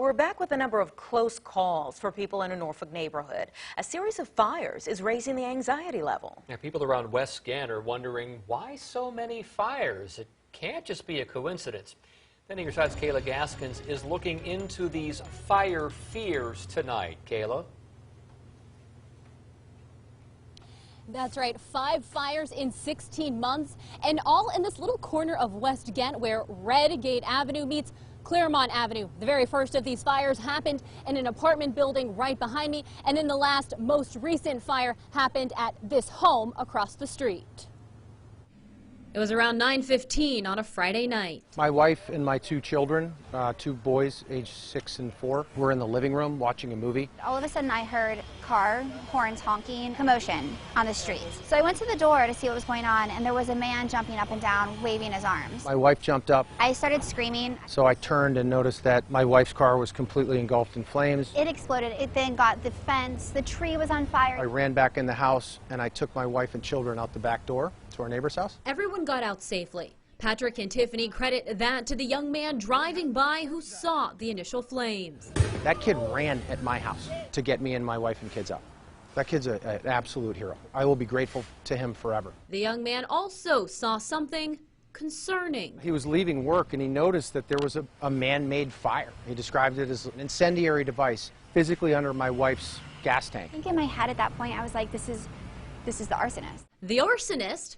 We're back with a number of close calls for people in a Norfolk neighborhood. A series of fires is raising the anxiety level. Yeah, people around West Gantt are wondering why so many fires. It can't just be a coincidence. Then your side's Kayla Gaskins is looking into these fire fears tonight. Kayla? That's right, 5 fires in 16 months, and all in this little corner of West Gantt where Redgate Avenue meets Claremont Avenue. The very first of these fires happened in an apartment building right behind me, and then the last, most recent fire happened at this home across the street. It was around 9:15 on a Friday night. My wife and my 2 children, 2 boys aged 6 and 4, were in the living room watching a movie. All of a sudden I heard car horns honking, commotion on the streets. So I went to the door to see what was going on, and there was a man jumping up and down, waving his arms. My wife jumped up. I started screaming. So I turned and noticed that my wife's car was completely engulfed in flames. It exploded. It then got the fence. The tree was on fire. I ran back in the house and I took my wife and children out the back door to our neighbor's house. Everyone got out safely. Patrick and Tiffany credit that to the young man driving by who saw the initial flames. That kid ran at my house to get me and my wife and kids out. That kid's an absolute hero. I will be grateful to him forever. The young man also saw something concerning. He was leaving work and he noticed that there was a man-made fire. He described it as an incendiary device physically under my wife's gas tank. I think in my head at that point I was like, this is the arsonist. The arsonist?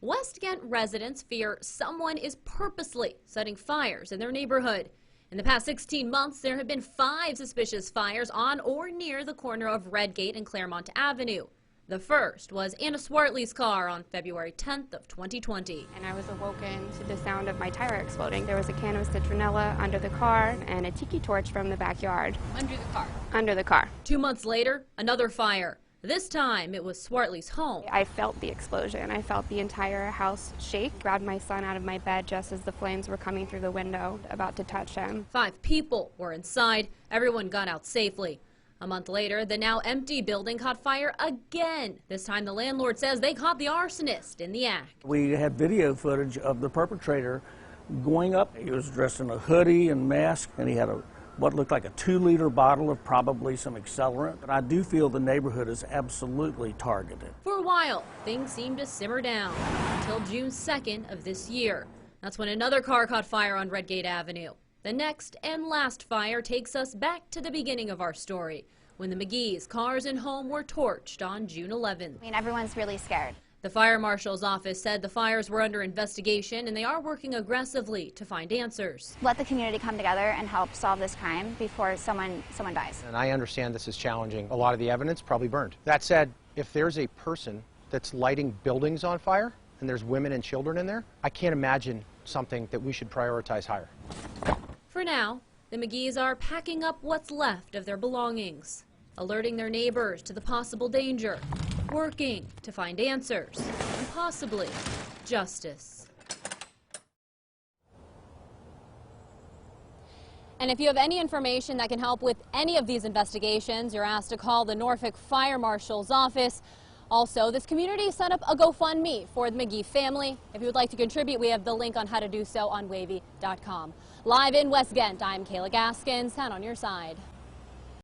West Gantt residents fear someone is purposely setting fires in their neighborhood. In the past 16 months, there have been 5 suspicious fires on or near the corner of Redgate and Claremont Avenue. The first was Anna Swartley's car on February 10th of 2020. And I was awoken to the sound of my tire exploding. There was a can of citronella under the car and a tiki torch from the backyard. Under the car? Under the car. 2 months later, another fire. This time, it was Swartley's home. I felt the explosion. I felt the entire house shake. Grabbed my son out of my bed just as the flames were coming through the window, about to touch him. 5 people were inside. Everyone got out safely. A month later, the now empty building caught fire again. This time, the landlord says they caught the arsonist in the act. We had video footage of the perpetrator going up. He was dressed in a hoodie and mask, and he had what looked like a 2-liter bottle of probably some accelerant. But I do feel the neighborhood is absolutely targeted. For a while, things seemed to simmer down until June 2nd of this year. That's when another car caught fire on Redgate Avenue. The next and last fire takes us back to the beginning of our story, when the McGee's cars and home were torched on June 11th. I mean, everyone's really scared. The fire marshal's office said the fires were under investigation and they are working aggressively to find answers. Let the community come together and help solve this crime before someone dies. And I understand this is challenging. A lot of the evidence probably burned. That said, if there's a person that's lighting buildings on fire and there's women and children in there, I can't imagine something that we should prioritize higher. For now, the McGee's are packing up what's left of their belongings, alerting their neighbors to the possible danger, working to find answers, and possibly justice. And if you have any information that can help with any of these investigations, you're asked to call the Norfolk Fire Marshal's office. Also, this community set up a GoFundMe for the McGee family. If you would like to contribute, we have the link on how to do so on WAVY.com. Live in West Gantt, I'm Kayla Gaskins, and on your side.